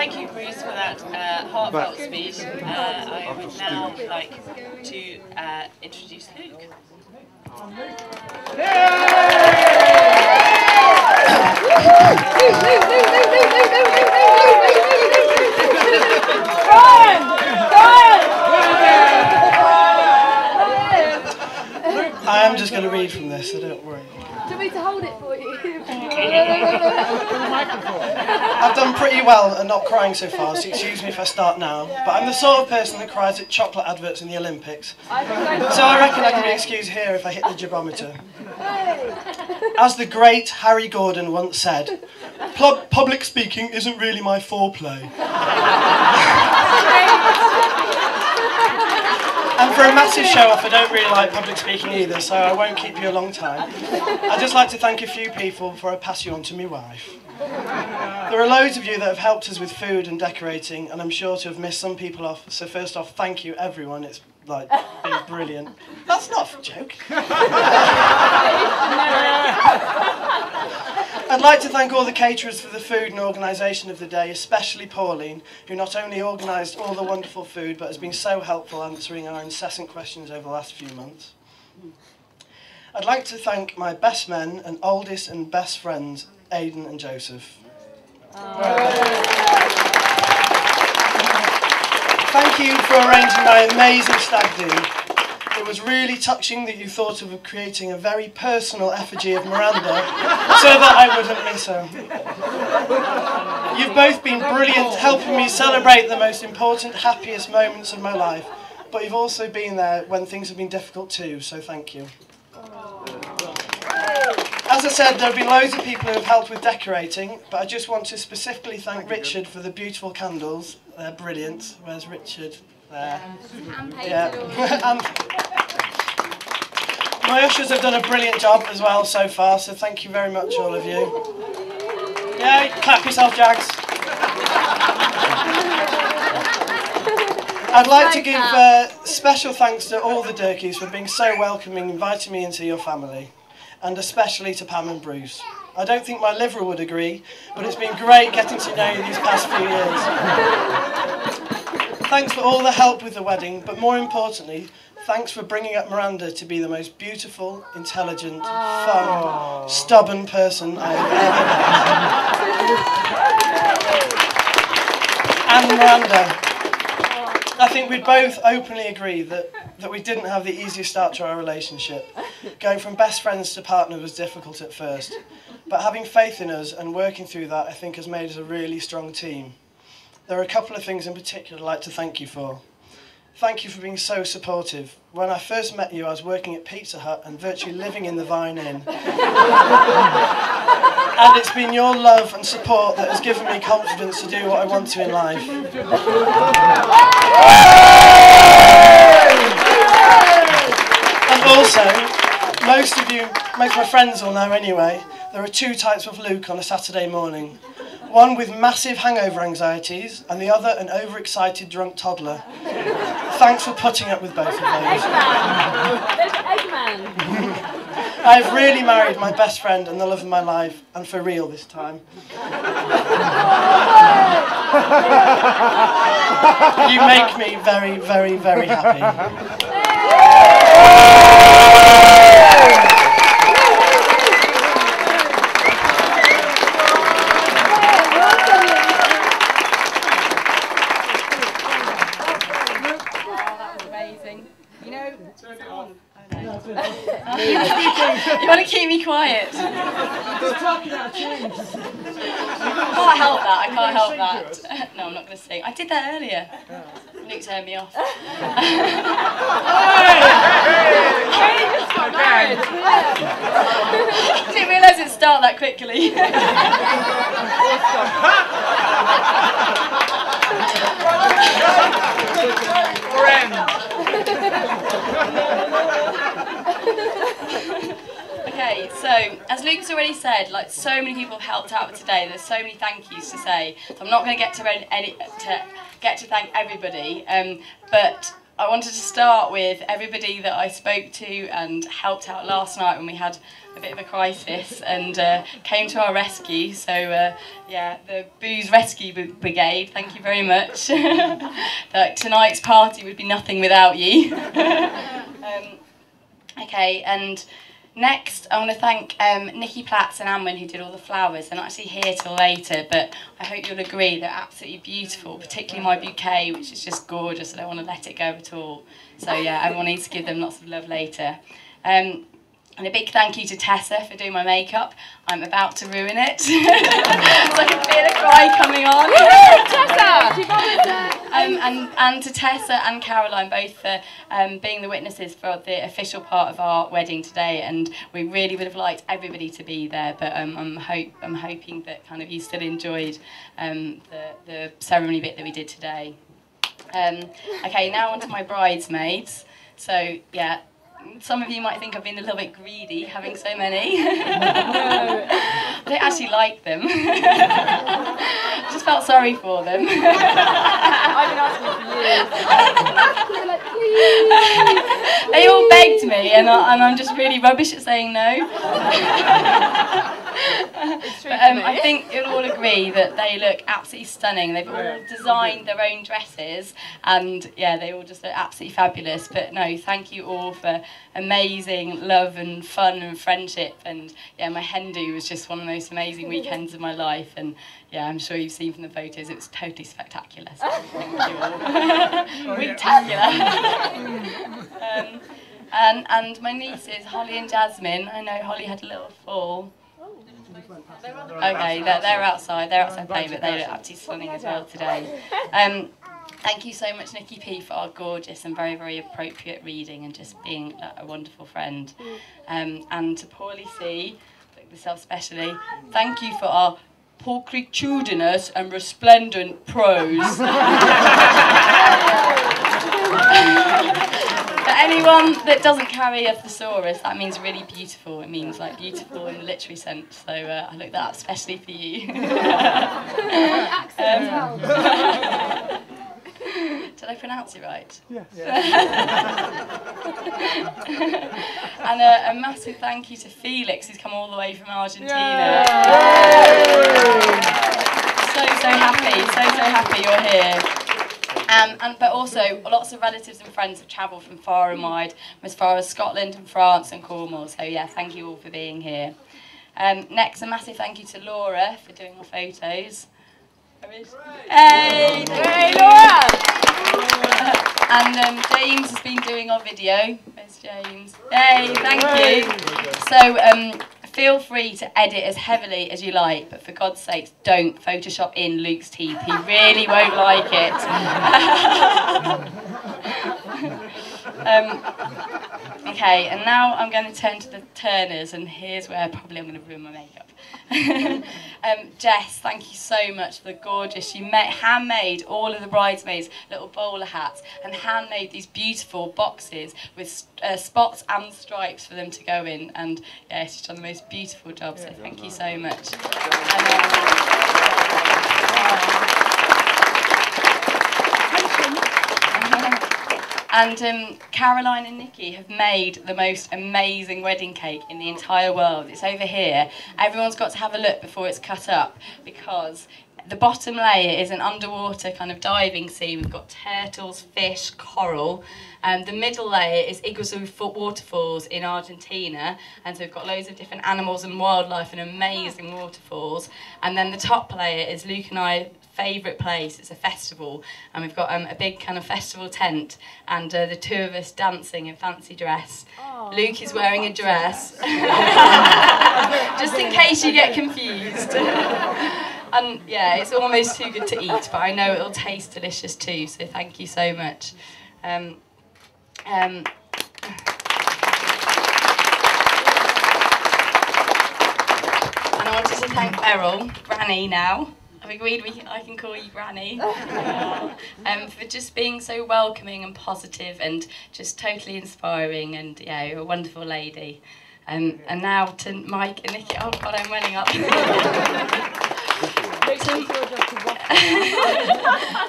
Thank you, Bruce, for that heartfelt speech. I would now like to introduce Luke. I am just going to read from this, so don't worry. Do you want me to hold it for you? I've done pretty well at not crying so far, so excuse me if I start now. But I'm the sort of person that cries at chocolate adverts in the Olympics. So I reckon I can be excused here if I hit the gibometer. As the great Harry Gordon once said, public speaking isn't really my foreplay. And for a massive show-off, I don't really like public speaking either, so I won't keep you a long time. I'd just like to thank a few people before I pass you on to my wife. There are loads of you that have helped us with food and decorating, and I'm sure to have missed some people off, so first off, thank you everyone, it's like been brilliant. That's not a joke. I'd like to thank all the caterers for the food and organisation of the day, especially Pauline, who not only organised all the wonderful food, but has been so helpful answering our incessant questions over the last few months. I'd like to thank my best men and oldest and best friends, Aidan and Joseph. Thank you for arranging my amazing stag do. It was really touching that you thought of creating a very personal effigy of Miranda so that I wouldn't miss her. You've both been brilliant, helping me celebrate the most important, happiest moments of my life, but you've also been there when things have been difficult too, so thank you. As I said, there have been loads of people who have helped with decorating, but I just want to specifically thank Richard for the beautiful candles. They're brilliant. Where's Richard? There. Yeah. And my ushers have done a brilliant job as well so far, so thank you very much, all of you. Yeah, clap yourself, Jags. I'd like to give special thanks to all the Durkeys for being so welcoming, inviting me into your family, and especially to Pam and Bruce. I don't think my liver would agree, but it's been great getting to know you these past few years. Thanks for all the help with the wedding, but more importantly, thanks for bringing up Miranda to be the most beautiful, intelligent, fun, stubborn person I have ever met. And Miranda, I think we'd both openly agree that we didn't have the easiest start to our relationship. Going from best friends to partner was difficult at first, but having faith in us and working through that, I think, has made us a really strong team. There are a couple of things in particular I'd like to thank you for. Thank you for being so supportive. When I first met you, I was working at Pizza Hut and virtually living in the Vine Inn. And it's been your love and support that has given me confidence to do what I want to in life. And also, most of my friends will know anyway, there are two types of Luke on a Saturday morning. One with massive hangover anxieties, and the other an overexcited drunk toddler. Thanks for putting up with both of those. Eggman. I've really married my best friend and the love of my life, and for real this time. You make me very, very, very happy. You want to keep me quiet? I can't help that, I can't help that. No, I'm not going to sing. I did that earlier. Luke turned me off. I didn't realise it'd start that quickly. Okay, so as Luke's already said, like so many people have helped out with today. There's so many thank yous to say. So I'm not going to get to thank everybody, but I wanted to start with everybody that I spoke to and helped out last night when we had a bit of a crisis and came to our rescue. So yeah, the Booze Rescue Brigade, thank you very much. That tonight's party would be nothing without you. Okay, and next I want to thank Nikki Platts and Anwen who did all the flowers. They're not actually here till later, but I hope you'll agree they're absolutely beautiful, particularly my bouquet, which is just gorgeous. I don't want to let it go at all. So yeah, everyone needs to give them lots of love later. And a big thank you to Tessa for doing my makeup. I'm about to ruin it. So I can feel a cry coming on. Tessa! And to Tessa and Caroline both for being the witnesses for the official part of our wedding today. And we really would have liked everybody to be there, but I'm hoping that kind of you still enjoyed the ceremony bit that we did today. Okay, now on to my bridesmaids. So yeah. Some of you might think I've been a little bit greedy having so many. I don't actually like them. I just felt sorry for them. I've been asking for years. They all begged me and I'm just really rubbish at saying no. But I think you'll all agree that they look absolutely stunning. They've all designed their own dresses and yeah, they all just look absolutely fabulous. But no, thank you all for amazing love and fun and friendship. And yeah, my hen do was just one of the most amazing weekends of my life. And yeah, I'm sure you've seen from the photos, it was totally spectacular. So thank you all. Spectacular. And my nieces, Holly and Jasmine, I know Holly had a little fall. Okay, they're outside playing, but they look absolutely stunning as well today. Thank you so much, Nikki P, for our gorgeous and very, very appropriate reading and just being a wonderful friend. And to Paulie C, myself especially, thank you for our pulchritudinous and resplendent prose. For anyone that doesn't carry a thesaurus, that means really beautiful. It means like beautiful in the literary sense. So I looked that up especially for you. Did I pronounce it right? Yes. And a massive thank you to Felix, who's come all the way from Argentina. So happy you're here. But also lots of relatives and friends have travelled from far and wide, as far as Scotland and France and Cornwall. So yeah, thank you all for being here. Next, a massive thank you to Laura for doing our photos. Hey, Laura! And James has been doing our video. Where's James? Hey, thank you. So feel free to edit as heavily as you like, but for God's sake, don't Photoshop in Luke's teeth. He really won't like it. Okay, and now I'm going to turn to the Turners, and here's where probably I'm going to ruin my makeup. Jess, thank you so much for the gorgeous. She handmade all of the bridesmaids little bowler hats and handmade these beautiful boxes with spots and stripes for them to go in. And yeah, she's done the most beautiful job, so thank you so much. And Caroline and Nikki have made the most amazing wedding cake in the entire world. It's over here. Everyone's got to have a look before it's cut up, because the bottom layer is an underwater kind of diving scene. We've got turtles, fish, coral. The middle layer is Iguazu waterfalls in Argentina. And so we've got loads of different animals and wildlife and amazing waterfalls. And then the top layer is Luke and I's favourite place. It's a festival, and we've got a big kind of festival tent, and the two of us dancing in fancy dress. Aww. Luke is wearing a dress, just in case you get confused. And yeah, it's almost too good to eat, but I know it'll taste delicious too, so thank you so much. And I wanted to thank Beryl, Granny now. I've agreed I can call you Granny. For just being so welcoming and positive and just totally inspiring, and yeah, you're a wonderful lady. And now to Mike and Nikki. Oh God, I'm welling up.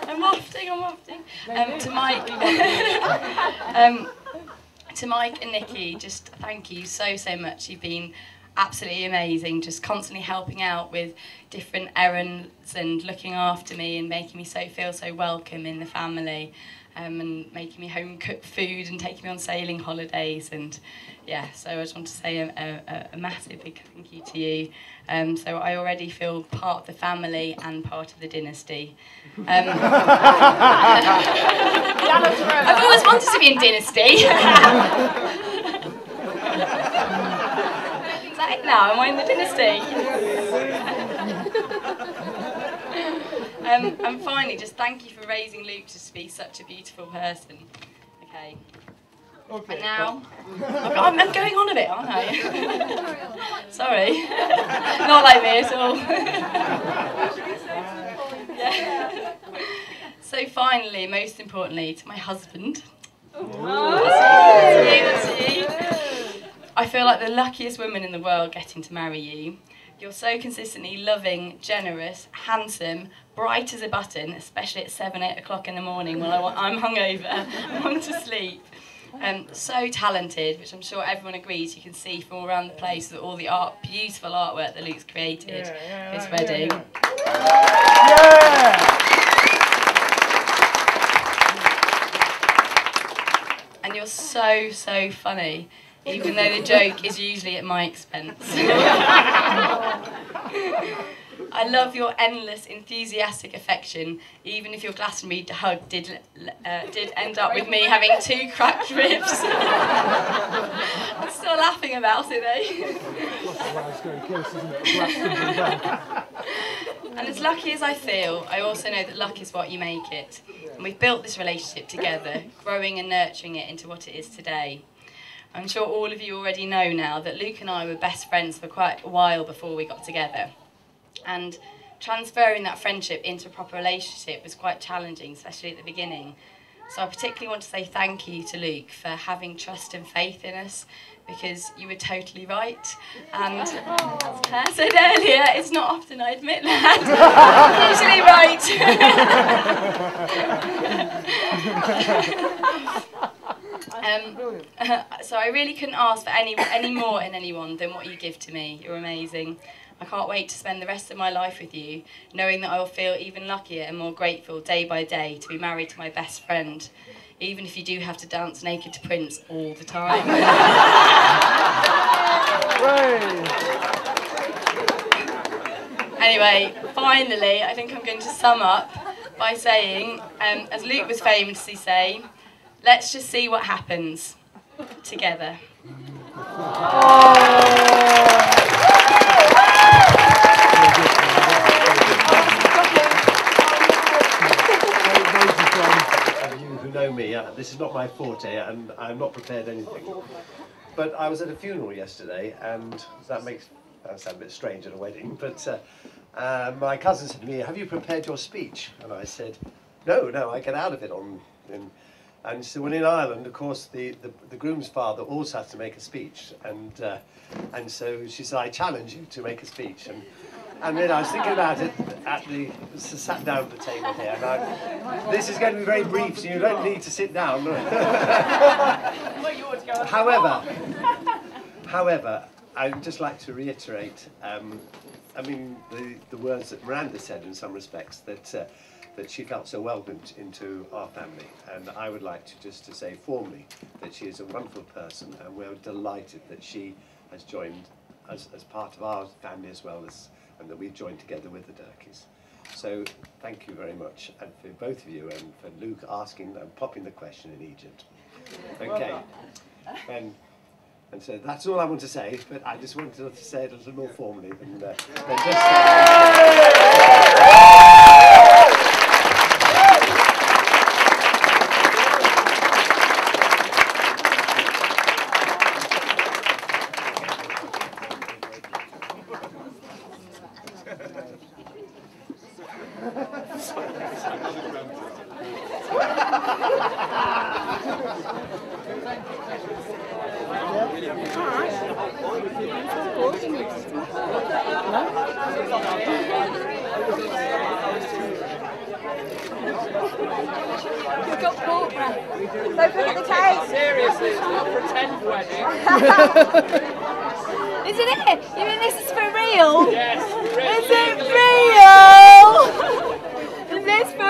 I'm wafting. To Mike and Nikki, just thank you so much. You've been absolutely amazing, just constantly helping out with different errands and looking after me and making me feel so welcome in the family, and making me home cooked food and taking me on sailing holidays. And yeah, so I just want to say a massive big thank you to you. So I already feel part of the family and part of the dynasty. I've always wanted to be in dynasty. Is that it now? Am I in the dynasty? And finally, just thank you for raising Luke to be such a beautiful person. Okay. And now, I'm going on a bit, aren't I? Sorry. Not like me at all. Yeah. So finally, most importantly, to my husband. That's you. I feel like the luckiest woman in the world getting to marry you. You're so consistently loving, generous, handsome, bright as a button, especially at 7, 8 o'clock in the morning when I'm hungover and want to sleep. So talented, which I'm sure everyone agrees you can see from all around the place with all the beautiful artwork that Luke's created for his wedding. And you're so funny, even though the joke is usually at my expense. I love your endless, enthusiastic affection, even if your Glastonbury hug did end up with me having 2 cracked ribs. I'm still laughing about it, though. And as lucky as I feel, I also know that luck is what you make it. And we've built this relationship together, growing and nurturing it into what it is today. I'm sure all of you already know now that Luke and I were best friends for quite a while before we got together. And transferring that friendship into a proper relationship was quite challenging, especially at the beginning. So I particularly want to say thank you to Luke for having trust and faith in us, because you were totally right. And as I said earlier, it's not often I admit that. I'm usually right. So I really couldn't ask for any more in anyone than what you give to me. You're amazing. I can't wait to spend the rest of my life with you, knowing that I will feel even luckier and more grateful day by day to be married to my best friend, even if you do have to dance naked to Prince all the time. Anyway, finally, I think I'm going to sum up by saying, as Luke was famously saying, let's just see what happens together. Know me, this is not my forte and I'm not prepared anything. But I was at a funeral yesterday, and that makes sound a bit strange at a wedding, but my cousin said to me, have you prepared your speech? And I said, no, I get out of it and so when in Ireland, of course, the groom's father also has to make a speech, and so she said, I challenge you to make a speech. And then I was thinking about it sat down at the table here, and this is going to be very brief, so you don't need to sit down. However, I'd just like to reiterate, I mean, the words that Miranda said in some respects, that she felt so welcomed into our family, and I would like to just say formally that she is a wonderful person, and we're delighted that she has joined as part of our family as well as, and that we've joined together with the Durkees. So thank you very much, and for both of you, and for Luke asking and popping the question in Egypt. Okay, and so that's all I want to say, but I just wanted to say it a little more formally than just... You've got pork breath. Don't forget the cake. Seriously, it's not a pretend wedding. Isn't it? You mean this is for real? Yes, Is it real? Is this for